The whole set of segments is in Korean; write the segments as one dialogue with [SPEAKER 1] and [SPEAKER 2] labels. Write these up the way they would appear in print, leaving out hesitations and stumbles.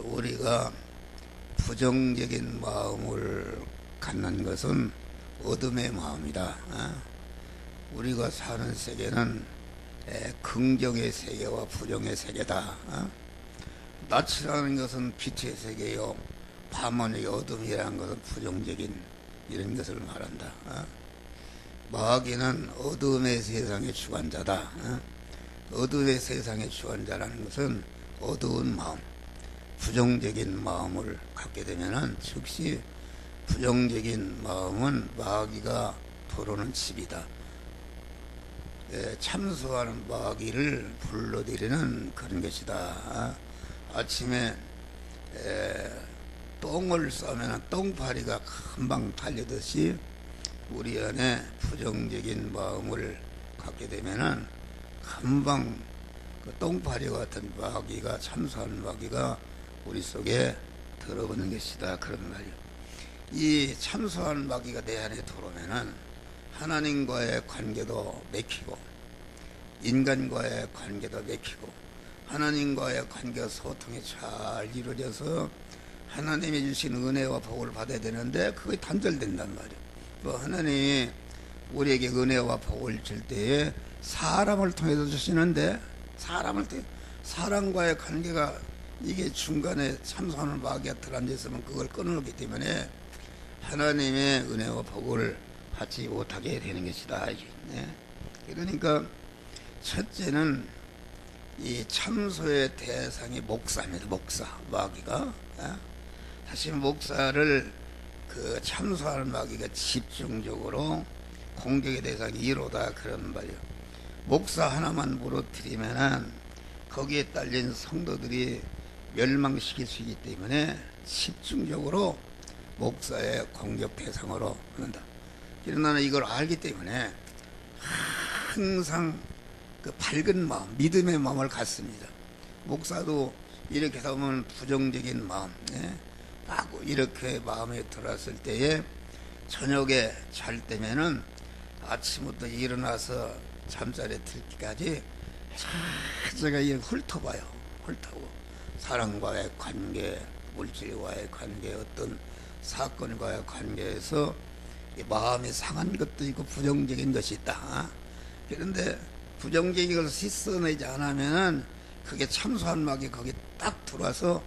[SPEAKER 1] 우리가 부정적인 마음을 갖는 것은 어둠의 마음이다. 우리가 사는 세계는 긍정의 세계와 부정의 세계다. 낯이라는 것은 빛의 세계요, 밤은 어둠이라는 것은 부정적인 이런 것을 말한다. 마귀는 어둠의 세상의 주관자다. 어둠의 세상의 주관자라는 것은 어두운 마음, 부정적인 마음을 갖게 되면은 즉시 부정적인 마음은 마귀가 들어오는 집이다. 참수하는 마귀를 불러들이는 그런 것이다. 아침에 똥을 싸면 똥파리가 금방 달리듯이 우리 안에 부정적인 마음을 갖게 되면은 금방 그 똥파리 같은 마귀가, 참수하는 마귀가 우리 속에 들어오는 것이다. 그런 말이요. 이 참수하는 마귀가 내 안에 들어오면은 하나님과의 관계도 맥히고, 인간과의 관계도 맥히고, 하나님과의 관계가 소통이 잘 이루어져서 하나님이 주신 은혜와 복을 받아야 되는데 그게 단절된단 말이에요. 또 하나님이 우리에게 은혜와 복을 줄 때에 사람을 통해서 주시는데, 사람과의 관계가 이게 중간에 참수하는 마귀가 들어앉아 있으면 그걸 끊어놓기 때문에 하나님의 은혜와 복을 받지 못하게 되는 것이다. 그러니까 첫째는 이 참소의 대상이 목사입니다. 목사, 마귀가. 사실 목사를 그 참소하는 마귀가 집중적으로 공격의 대상이 1호다. 그런 말이요. 목사 하나만 무너뜨리면은 거기에 딸린 성도들이 멸망시킬 수 있기 때문에 집중적으로 목사의 공격 대상으로 한다. 그러나 이걸 알기 때문에 항상 그 밝은 마음, 믿음의 마음을 갖습니다. 목사도 이렇게 하면 부정적인 마음, 막 이렇게 마음에 들었을 때에 저녁에 잘 때면은 아침부터 일어나서 잠자리에 들기까지 제가 이렇게 훑어봐요. 훑고 사람과의 관계, 물질과의 관계, 어떤 사건과의 관계에서 마음이 상한 것도 있고 부정적인 것이 있다. 그런데 부정적인 것을 씻어내지 않으면은 그게 참수한 마귀 거기 딱 들어와서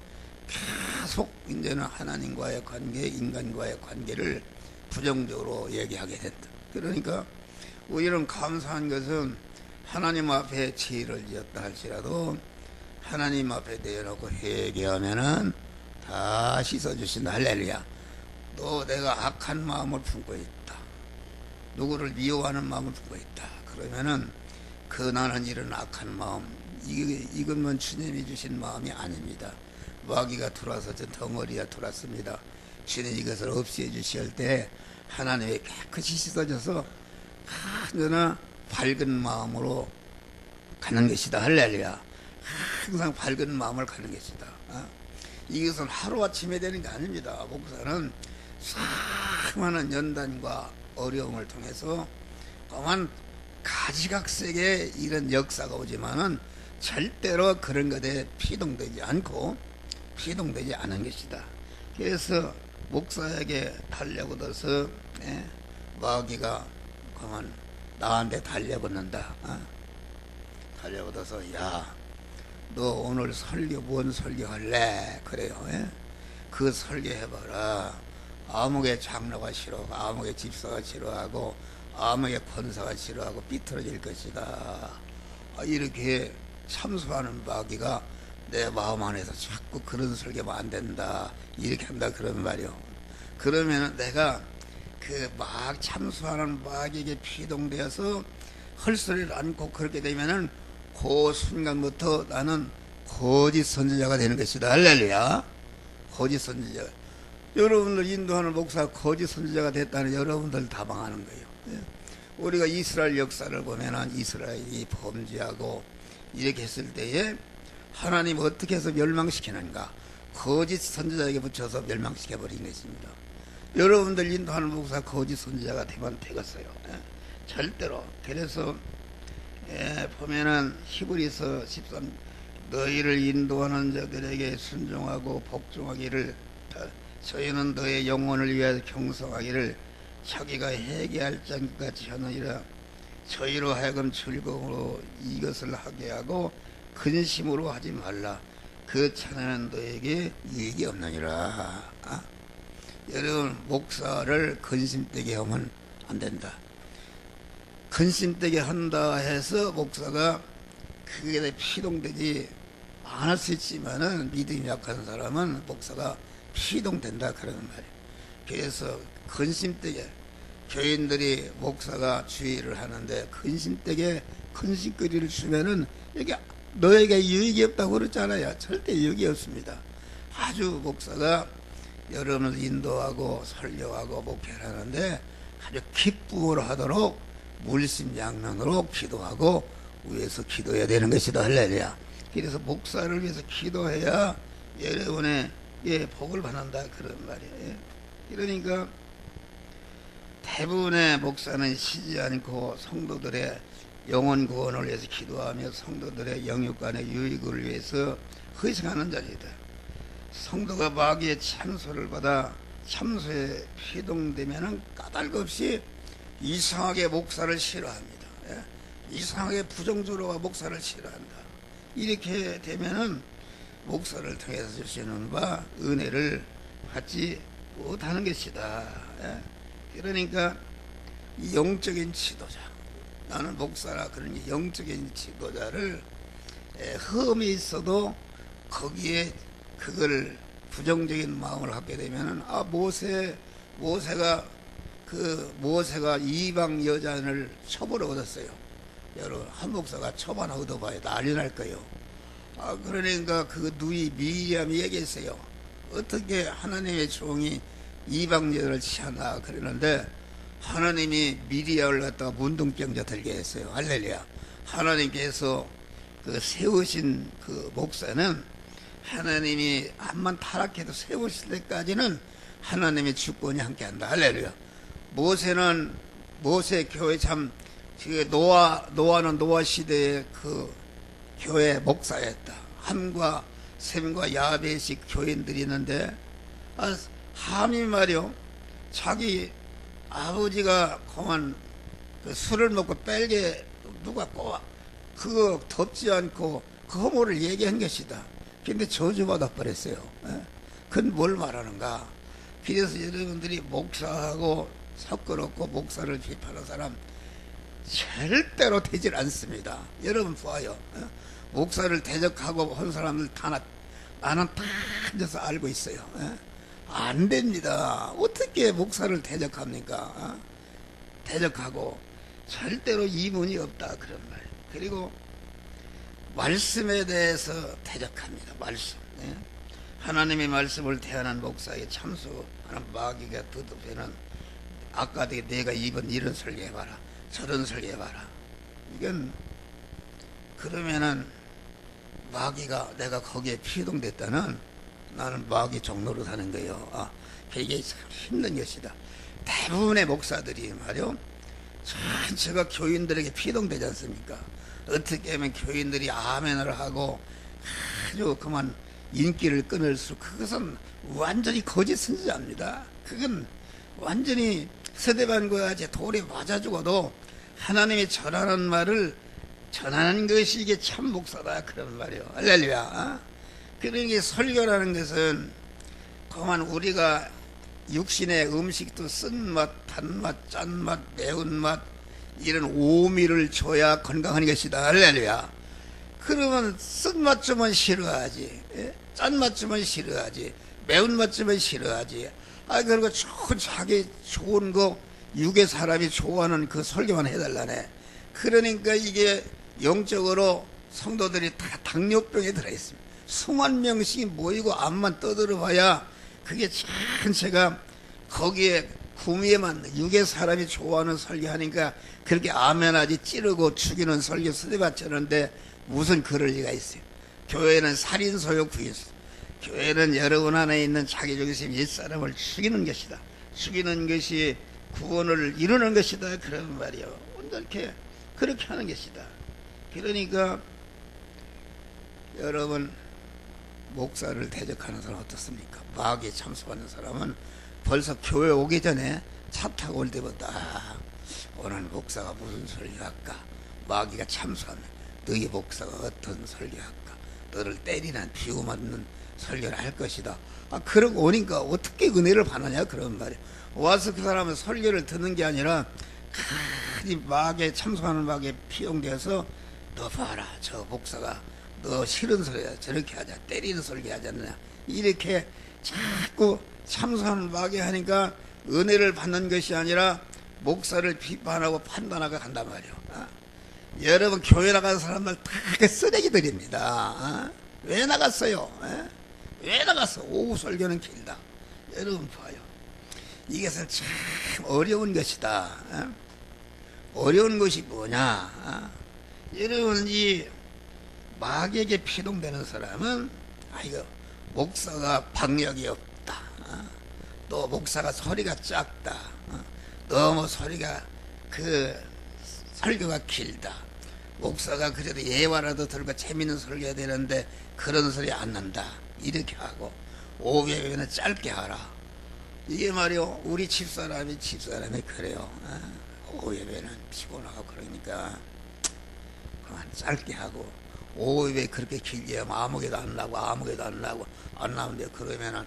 [SPEAKER 1] 계속 이제는 하나님과의 관계, 인간과의 관계를 부정적으로 얘기하게 된다. 그러니까 우리는 감사한 것은 하나님 앞에 죄를 지었다 할지라도 하나님 앞에 내놓고 회개하면은 다 씻어주신다. 할렐루야. 또 내가 악한 마음을 품고 있다, 누구를 미워하는 마음을 품고 있다, 그러면은 그 나는 이런 악한 마음, 이것만 주님이 주신 마음이 아닙니다. 마귀가 들어와서 저 덩어리가 들어왔습니다. 주님 이것을 없애 주실 때 하나님이 깨끗이 씻어줘서 언제나 밝은 마음으로 가는 것이다. 할렐루야. 항상 밝은 마음을 가는 것이다. 이것은 하루아침에 되는 게 아닙니다. 목사는 수많은 연단과 어려움을 통해서 그만 가지각색의 이런 역사가 오지만은 절대로 그런 것에 피동되지 않고 피동되지 않은 것이다. 그래서 목사에게 달려들어서 마귀가 그만 나한테 달려붙는다. 달려들어서 야, 너 오늘 설교 뭔 설교할래? 그래요. 그 설교해봐라. 아무개 장로가 싫어하고 아무개 집사가 싫어하고 아무개 권사가 싫어하고 삐뚤어질 것이다. 이렇게 참수하는 마귀가 내 마음 안에서 자꾸 그런 설교하면 안 된다, 이렇게 한다. 그런 말이요. 그러면 내가 그 막 참수하는 마귀에게 피동되어서 헐소리를 안고 그렇게 되면은 그 순간부터 나는 거짓 선지자가 되는 것이다. 할렐루야. 거짓 선지자. 여러분들 인도하는 목사가 거짓 선지자가 됐다는 여러분들 다 망하는 거예요. 우리가 이스라엘 역사를 보면은 이스라엘이 범죄하고 이렇게 했을 때에 하나님 어떻게 해서 멸망시키는가? 거짓 선지자에게 붙여서 멸망시켜버린 것입니다. 여러분들 인도하는 목사가 거짓 선지자가 되면 되겠어요. 절대로. 그래서 보면은 히브리서 13 너희를 인도하는 자들에게 순종하고 복종하기를, 저희는 너의 영혼을 위하여 경성하기를 자기가 회개할 자같이 하느니라. 저희로 하여금 즐거움으로 이것을 하게 하고 근심으로 하지 말라. 그 찬양은 너에게 유익이 없느니라. 여러분, 목사를 근심되게 하면 안 된다. 근심되게 한다 해서 목사가 그게 피동되지 않을 수 있지만은, 믿음이 약한 사람은 목사가 피동된다 그러는 말이에요. 그래서 근심되게, 교인들이 목사가 주의를 하는데 근심되게 근심거리를 주면은 이게 너에게 유익이 없다고 그러잖아요. 절대 유익이 없습니다. 아주 목사가 여러분을 인도하고 설교하고 목회를 하는데 아주 기쁨으로 하도록 물심양면으로 기도하고 위에서 기도해야 되는 것이다. 할렐루야. 그래서 목사를 위해서 기도해야 여러분의 복을 받는다 그런 말이에요. 그러니까 대부분의 목사는 쉬지 않고 성도들의 영혼 구원을 위해서 기도하며 성도들의 영육간의 유익을 위해서 헌신하는 자리다. 성도가 마귀의 참소를 받아 참소에 피동되면 까닭없이 이상하게 목사를 싫어합니다. 이상하게 부정적으로 목사를 싫어한다. 이렇게 되면은 목사를 통해서 주시는 바 은혜를 받지 못하는 것이다. 그러니까 영적인 지도자, 나는 목사라 그러니 영적인 지도자를 흠이 있어도 거기에 그걸 부정적인 마음을 갖게 되면은, 모세가 이방 여자를 처벌을 얻었어요. 여러분, 한 목사가 처벌 얻어봐야 난리 날 거예요. 그러니까 그 누이 미리암이 얘기했어요. 어떻게 하나님의 종이 이방 여자를 취하나 그러는데, 하나님이 미리암을 갖다가 문둥병자 들게 했어요. 할렐루야. 하나님께서 그 세우신 그 목사는 하나님이 한번 타락해도 세우실 때까지는 하나님의 주권이 함께한다. 할렐루야. 모세 교회 참, 노아는 노아 시대의 그 교회 목사였다. 함과 셈과 야벳이 교인들이 있는데, 함이 말이요, 자기 아버지가 그만 그 술을 먹고 빨개 누가 꼬아 그거 덮지 않고 그 허물을 얘기한 것이다. 근데 저주받아 버렸어요. 그건 뭘 말하는가? 그래서 여러분들이 목사하고 섞어놓고 목사를 비판하는 사람 절대로 되질 않습니다. 여러분 봐요. 목사를 대적하고 한 사람들 나는 다 앉아서 알고 있어요. 안 됩니다. 어떻게 목사를 대적합니까? 대적하고 절대로 이문이 없다 그런 말. 그리고 말씀에 대해서 대적합니다. 말씀. 하나님의 말씀을 대하는 목사에게 참수하는 마귀가 드드배는, 아까 내가 이런 설교해봐라, 저런 설교해봐라. 이건 그러면은 마귀가, 내가 거기에 피동됐다는 나는 마귀 종로로 사는 거예요. 이게 참 힘든 것이다. 대부분의 목사들이 말이요, 전체가 교인들에게 피동되지 않습니까? 어떻게 하면 교인들이 아멘을 하고 아주 그만 인기를 끊을수록 그것은 완전히 거짓 선지자입니다. 그건 완전히 서대반과 돌에 맞아 죽어도 하나님이 전하는 말을 전하는 것이 이게 참 목사다 그런 말이에요. 할렐루야. 그러니까 설교라는 것은 그만 우리가 육신의 음식도 쓴맛, 단맛, 짠맛, 매운맛 이런 오미를 줘야 건강한 것이다. 할렐루야. 그러면 쓴맛 주면 싫어하지, 짠맛 주면 싫어하지, 매운맛 주면 싫어하지. 그리고 자기 좋은 거 육의 사람이 좋아하는 그 설교만 해달라네. 그러니까 이게 영적으로 성도들이 다 당뇨병에 들어있습니다. 수만 명씩 모이고 암만 떠들어 봐야 그게 전체가 거기에 구미에만 육의 사람이 좋아하는 설교하니까 그렇게 아멘하지 찌르고 죽이는 설교 쓰대받쳤는데 무슨 그럴 리가 있어요. 교회는 살인소요 구인소. 교회는 여러분 안에 있는 자기중심 옛사람을 죽이는 것이다. 죽이는 것이 구원을 이루는 것이다. 그런 말이요. 이렇게 그렇게 하는 것이다. 그러니까 여러분 목사를 대적하는 사람 어떻습니까? 마귀에 참석하는 사람은 벌써 교회 오기 전에 차 타고 올 때부터 오늘 목사가 무슨 설교할까? 마귀가 참석하는 너희 목사가 어떤 설교할까? 너를 때리는 비유 맞는 설교를 할 것이다. 그러고 오니까 어떻게 은혜를 받느냐 그런 말이야. 와서 그 사람은 설교를 듣는 게 아니라 이 마귀에 참석하는 마귀에 피용돼서 너 봐라 저 목사가 너 싫은 소리야 저렇게 하자 때리는 소리 하지 않느냐 이렇게 자꾸 참석하는 마귀에 하니까 은혜를 받는 것이 아니라 목사를 비판하고 판단하고 간단 말이야. 여러분 교회 나간 사람들 다 쓰레기들입니다. 왜 나갔어요? 왜 나갔어? 오후 설교는 길다. 여러분 봐요. 이것은 참 어려운 것이다. 어려운 것이 뭐냐? 여러분 이 마귀에게 피동되는 사람은 이거 목사가 박력이 없다. 또 목사가 소리가 작다. 너무 소리가 설교가 길다. 목사가 그래도 예화라도 들고 재밌는 설교해야 되는데 그런 소리 안 난다. 이렇게 하고 오후 예배는 짧게 하라. 이게 말이요 우리 집사람이 그래요. 오후 예배는 피곤하고 그러니까 그만 짧게 하고 오후 예배 그렇게 길게 하면 아무개도 안 나고 안 나오는데 그러면은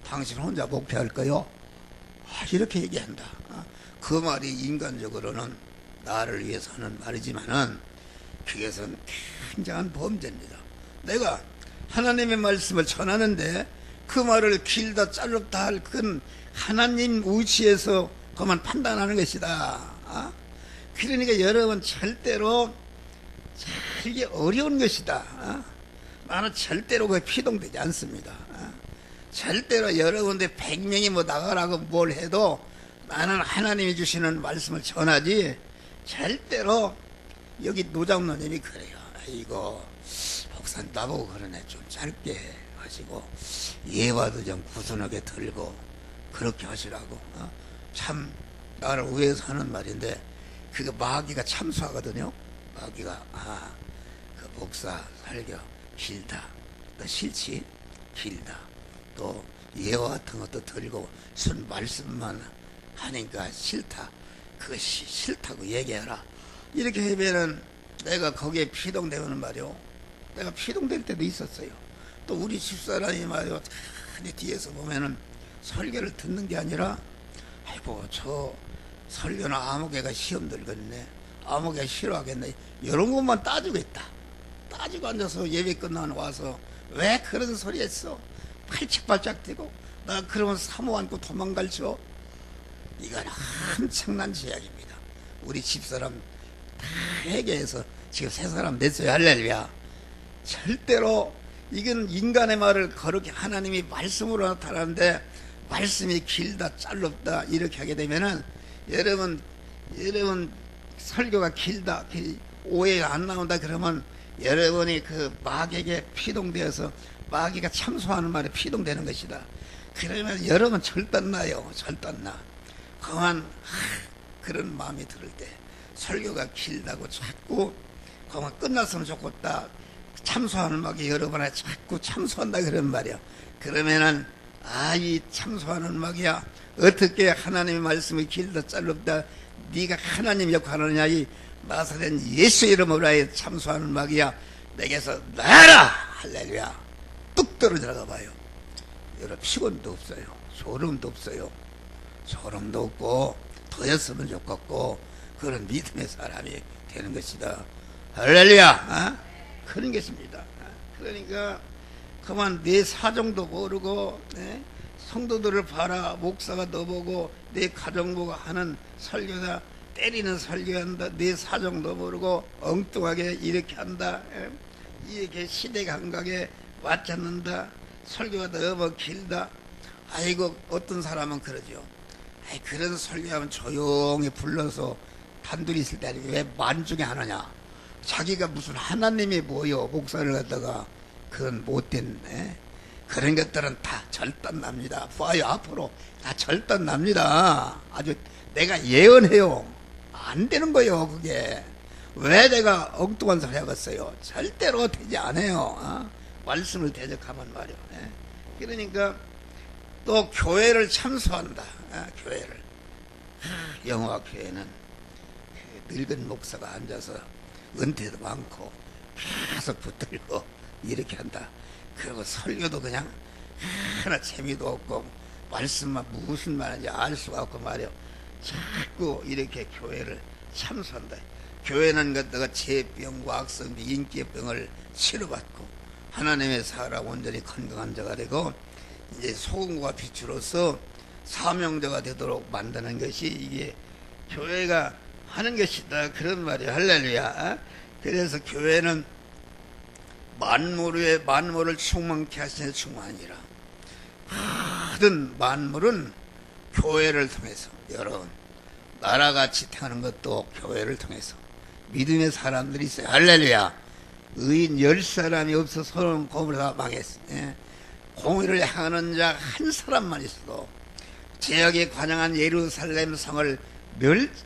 [SPEAKER 1] 당신 혼자 목회할 거요? 이렇게 얘기한다. 그 말이 인간적으로는 나를 위해서 하는 말이지만은 그것은 굉장한 범죄입니다. 내가 하나님의 말씀을 전하는데 그 말을 길다 짧다 할 건 하나님 우치에서 그만 판단하는 것이다. 그러니까 여러분 절대로 이게 어려운 것이다. 나는 절대로 그게 피동되지 않습니다. 절대로 여러분들 100명이 뭐 나가라고 뭘 해도 나는 하나님이 주시는 말씀을 전하지 절대로 여기 노장로님이 그래요. 이거 목사님 나보고 그러네 좀 짧게 하시고 예화도 좀 구순하게 들고 그렇게 하시라고. 참 나를 위해서 하는 말인데 그게 마귀가 참수하거든요. 마귀가 그 목사 설교 길다. 너 싫지? 길다. 또 예화 같은 것도 들고 순 말씀만 하니까 싫다. 그것이 싫다고 얘기해라. 이렇게 하면은 내가 거기에 피동되는 말이요. 내가 피동될 때도 있었어요. 또 우리 집사람이 말이요. 뒤에서 보면은 설교를 듣는 게 아니라 아이고 저 설교는 아무개가 시험 들겠네. 아무개가 싫어하겠네. 이런 것만 따지고 있다. 따지고 앉아서 예배 끝나고 와서 왜 그런 소리 했어? 팔짝팔짝 뛰고 나 그러면 사모 안고 도망갈 줄. 이건 엄청난 제약입니다. 우리 집사람 다 회개해서 지금 세 사람 냈어요. 할렐루야. 절대로 이건 인간의 말을 거룩히 하나님이 말씀으로 나타나는데 말씀이 길다 짧다 이렇게 하게 되면은 여러분 설교가 길다 오해가 안 나온다 그러면 여러분이 그 마귀에게 피동되어서 마귀가 참소하는 말에 피동되는 것이다. 그러면 여러분 절단나요. 절단나. 그만 그런 마음이 들을 때 설교가 길다고 자꾸 그만 끝났으면 좋겠다. 참소하는 마귀 여러분에 자꾸 참소한다 그런 말이야. 그러면은 이 참소하는 마귀야 어떻게 하나님의 말씀이 길다 짧다 네가 하나님 역할을 하느냐 이 나사렛 예수 이름으로 참소하는 마귀야 내게서 나가라. 할렐루야. 뚝 떨어져가 봐요. 여러분 피곤도 없어요. 소름도 없어요. 소름도 없고 더였으면 좋겠고 그런 믿음의 사람이 되는 것이다. 할렐루야. 그런 것입니다. 그러니까 그만 내 사정도 모르고 성도들을 봐라. 목사가 너 보고 내 가정 보고 하는 설교다. 때리는 설교한다. 내 사정도 모르고 엉뚱하게 이렇게 한다. 이렇게 시대 감각에 맞지 않는다. 설교가 너무 길다. 아이고 어떤 사람은 그러죠. 그런 설교하면 조용히 불러서 단둘이 있을 때 왜 만중에 하느냐. 자기가 무슨 하나님이 뭐요. 목사를 갖다가 그건 못된 그런 것들은 다 절단납니다. 봐요. 앞으로 다 절단납니다. 아주 내가 예언해요. 안 되는 거예요. 그게 왜 내가 엉뚱한 소리 하겠어요? 절대로 되지 않아요. 말씀을 대적하면 말이요. 그러니까 또 교회를 참수한다. 교회를. 영화 교회는 늙은 목사가 앉아서 은퇴도 많고 계속 붙들고 이렇게 한다. 그리고 설교도 그냥 하나 재미도 없고 말씀만 무슨 말인지 알 수가 없고 말이요. 자꾸 이렇게 교회를 참수한다. 교회는 갖다가 재병과 악성비, 인기병을 치료받고 하나님의 사람 온전히 건강한 자가 되고 이제 소금과 빛으로서 사명자가 되도록 만드는 것이 이게 교회가 하는 것이다. 그런 말이에요. 할렐루야. 그래서 교회는 만물을 충만케 하시는 충만이라. 모든 만물은 교회를 통해서, 여러분 나라가 지탱하는 것도 교회를 통해서 믿음의 사람들이 있어요. 할렐루야. 의인 10사람이 없어 서로 공을 다 망했어. 공의를 향하는 자 한 사람만 있어도 제약에 관영한 예루살렘 성을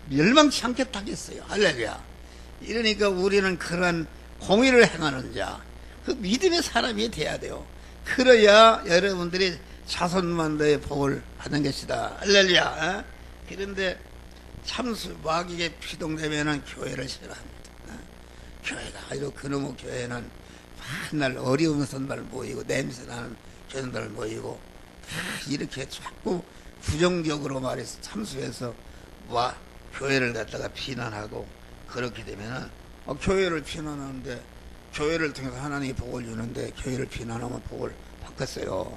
[SPEAKER 1] 멸망치 않게 하겠어요. 할렐루야. 이러니까 우리는 그런 공의를 행하는 자, 그 믿음의 사람이 돼야 돼요. 그래야 여러분들이 자손만대의 복을 하는 것이다. 할렐루야. 그런데 참수 마귀에 피동되면은 교회를 싫어합니다. 교회가 아주 그놈의 교회는 맨날 어려운 선발 모이고 냄새나는 교인들 모이고 이렇게 자꾸 부정적으로 말해서 참수해서 교회를 갖다가 비난하고 그렇게 되면은 교회를 비난하는데 교회를 통해서 하나님이 복을 주는데 교회를 비난하면 복을 받겠어요.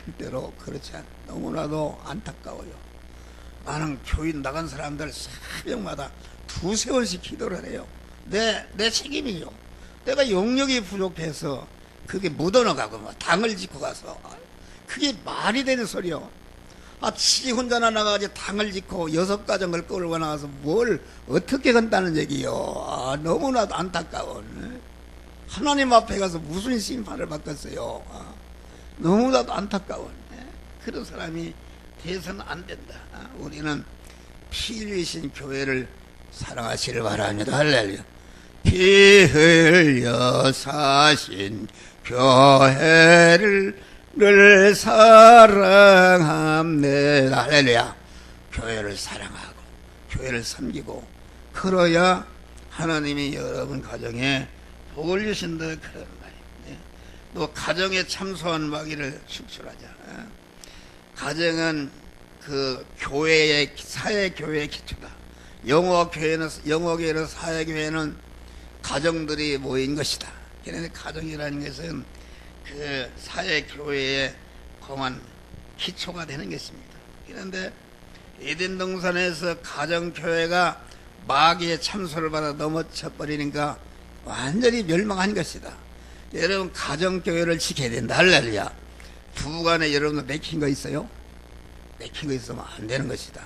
[SPEAKER 1] 절대로 그렇지 않아요. 너무나도 안타까워요. 나는 교인 나간 사람들 새벽마다 2-3번씩 기도를 해요. 내 책임이요. 내가 영역이 부족해서 그게 묻어나가고 당을 짓고 가서 그게 말이 되는 소리요. 지 혼자 나가가지고 당을 짓고 6가정을 끌고 나가서 뭘 어떻게 건다는 얘기요. 너무나도 안타까운. 하나님 앞에 가서 무슨 심판을 받겠어요. 너무나도 안타까운. 그런 사람이 돼서는 안 된다. 우리는 피 흘리신 교회를 사랑하시길 바랍니다. 할렐루야. 피 흘려 사신 교회를 늘 사랑합니다. 할렐루야. 교회를 사랑하고 교회를 섬기고 그러야 하나님이 여러분 가정에 복을 주신다. 그런 말이에요. 또 가정에 참소한 마귀를 축출하자. 가정은 그 교회의 사회교회의 기초다. 영어교회는 사회교회는 가정들이 모인 것이다. 그런데 가정이라는 것은 그 사회교회의 공한 기초가 되는 것입니다. 그런데 에덴 동산에서 가정교회가 마귀의 참소를 받아 넘어져 버리니까 완전히 멸망한 것이다. 여러분 가정교회를 지켜야 된다. 할렐루야. 부부간에 여러분 맥힌 거 있어요? 맥힌 거 있으면 안 되는 것이다.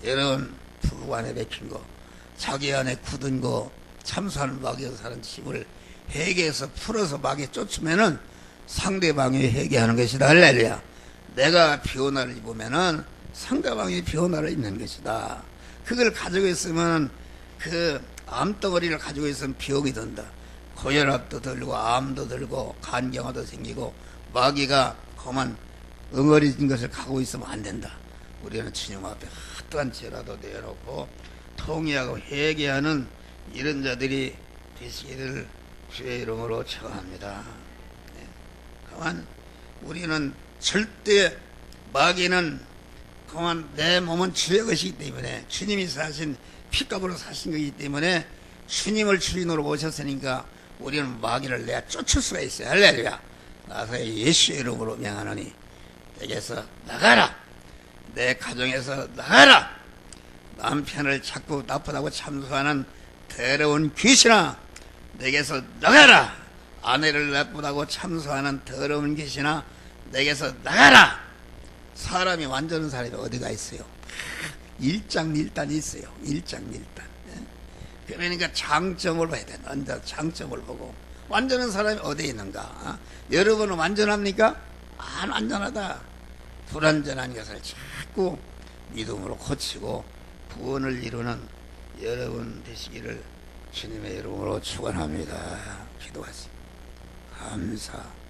[SPEAKER 1] 여러분 부부간에 맥힌 거, 자기 안에 굳은 거, 참소하는 마귀에서 사는 힘을 회개해서 풀어서 마귀에 쫓으면은 상대방이 회개하는 것이다. 할렐루야. 내가 비오나를 입으면은 상대방이 비오나를 입는 것이다. 그걸 가지고 있으면 그 암덩어리를 가지고 있으면 병이 든다. 고혈압도 들고 암도 들고 간경화도 생기고 마귀가 그만 엉어리진 것을 갖고 있으면 안 된다. 우리는 주님 앞에 핫한 죄라도 내놓고 통회하고 회개하는 이런 자들이 되시기를 주의 이름으로 축원합니다. 그만 우리는 절대 마귀는 그만 내 몸은 주의 것이기 때문에 주님이 사신 피값으로 사신 것이기 때문에 주님을 주인으로 모셨으니까 우리는 마귀를 내가 쫓을 수가 있어요. 할렐루야. 나서 예수의 이름으로 명하노니 내게서 나가라. 내 가정에서 나가라. 남편을 자꾸 나쁘다고 참소하는 더러운 귀신아 내게서 나가라. 아내를 나쁘다고 참소하는 더러운 귀신아 내게서 나가라. 사람이 완전한 사람이 어디가 있어요? 일장일단이 있어요. 일장일단. 그러니까 장점을 봐야 돼. 먼저 장점을 보고 완전한 사람이 어디에 있는가? 여러분은 완전합니까? 안 완전하다. 불완전한 것을 자꾸 믿음으로 고치고 구원을 이루는 여러분 되시기를 주님의 이름으로 축원합니다. 기도하세요. 감사.